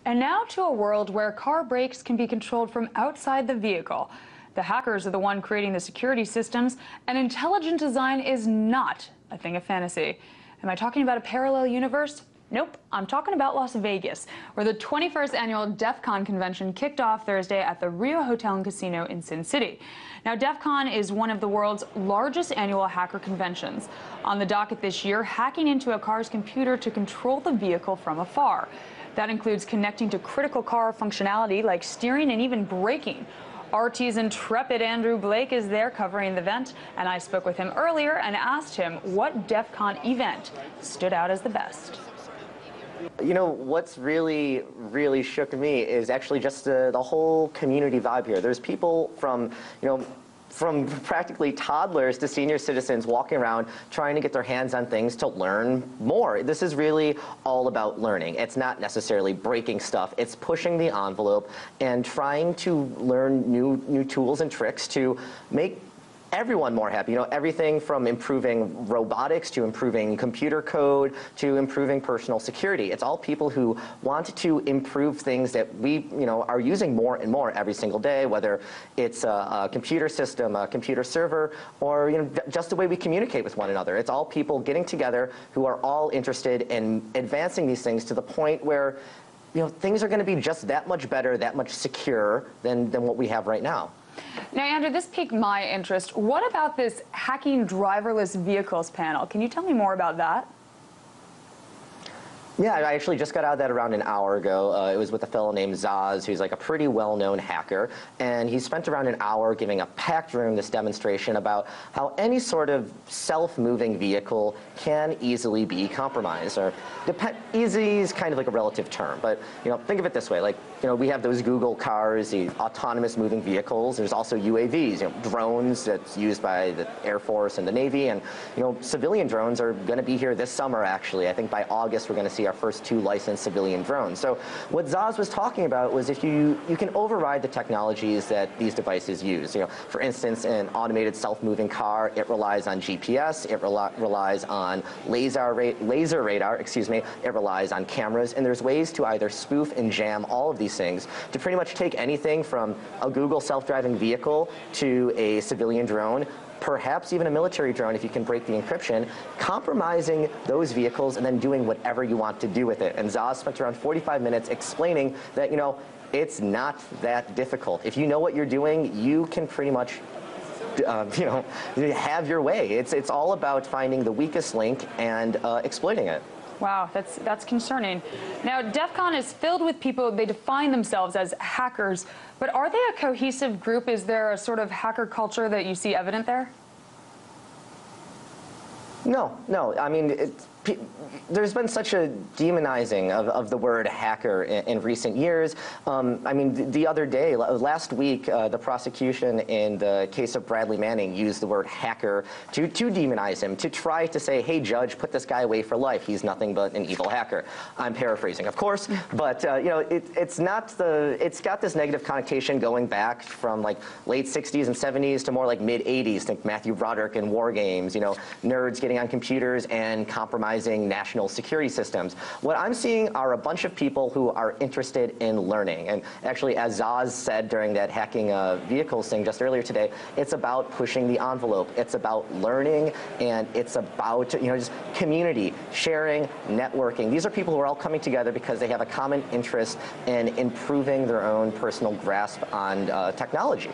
And now to a world where car brakes can be controlled from outside the vehicle. The hackers are the one creating the security systems, and intelligent design is not a thing of fantasy. Am I talking about a parallel universe? Nope, I'm talking about Las Vegas, where the 21st annual DefCon convention kicked off Thursday at the Rio Hotel and Casino in Sin City. Now, DefCon is one of the world's largest annual hacker conventions. On the docket this year, hacking into a car's computer to control the vehicle from afar. That includes connecting to critical car functionality like steering and even braking. RT's intrepid Andrew Blake is there covering the event, and I spoke with him earlier and asked him what DefCon event stood out as the best. You know, what's really shook me is actually just the whole community vibe here. There's people from, from practically toddlers to senior citizens walking around trying to get their hands on things to learn more. This is really all about learning. It's not necessarily breaking stuff. It's pushing the envelope and trying to learn new tools and tricks to make everyone more happy. Everything from improving robotics to improving computer code to improving personal security. It's all people who want to improve things that we, are using more and more every single day, whether it's a computer system, a computer server, or just the way we communicate with one another. It's all people getting together who are all interested in advancing these things to the point where things are going to be just that much better, that much secure than what we have right now. Now, Andrew, this piqued my interest. What about this hacking driverless vehicles panel? Can you tell me more about that? Yeah, I actually just got out of that around an hour ago. It was with a fellow named Zaz, who's like a pretty well-known hacker. And he spent around an hour giving a packed room this demonstration about how any sort of self-moving vehicle can easily be compromised. Or easy is kind of like a relative term, but think of it this way. Like, we have those Google cars, the autonomous moving vehicles. There's also UAVs, drones that's used by the Air Force and the Navy. And civilian drones are going to be here this summer, actually. I think by August we're going to see our first 2 licensed civilian drones. So what Zaz was talking about was if you can override the technologies that these devices use. For instance, an automated self-moving car, it relies on GPS, it relies on laser radar, it relies on cameras, and there's ways to either spoof and jam all of these things to pretty much take anything from a Google self-driving vehicle to a civilian drone, perhaps even a military drone if you can break the encryption, compromising those vehicles and then doing whatever you want to do with it. And Zaz spent around 45 minutes explaining that, it's not that difficult. If you know what you're doing, you can pretty much have your way. It's all about finding the weakest link and exploiting it. Wow, that's concerning. Now, DefCon is filled with people, they define themselves as hackers, but are they a cohesive group? Is there a sort of hacker culture that you see evident there? No. I mean, there's been such a demonizing of the word hacker in recent years. I mean, the other day, last week, the prosecution in the case of Bradley Manning used the word hacker to demonize him, to try to say, hey, judge, put this guy away for life. He's nothing but an evil hacker. I'm paraphrasing, of course, but it's got this negative connotation going back from like late 60s and 70s to more like mid 80s. Think Matthew Broderick in War Games, nerds getting on computers and compromising national security systems. What I'm seeing are a bunch of people who are interested in learning. And actually, as Zaz said during that hacking vehicles thing just earlier today, it's about pushing the envelope. It's about learning, and it's about just community, sharing, networking. These are people who are all coming together because they have a common interest in improving their own personal grasp on technology.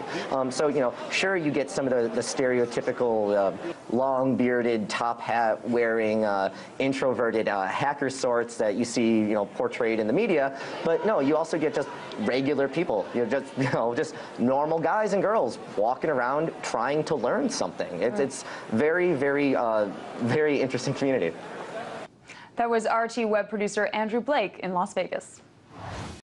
So sure, you get some of the stereotypical long-bearded, top hat wearing introverted hacker sorts that you see portrayed in the media, but no, you also get just regular people, just normal guys and girls walking around trying to learn something. It's very interesting community. That was RT web producer Andrew Blake in Las Vegas.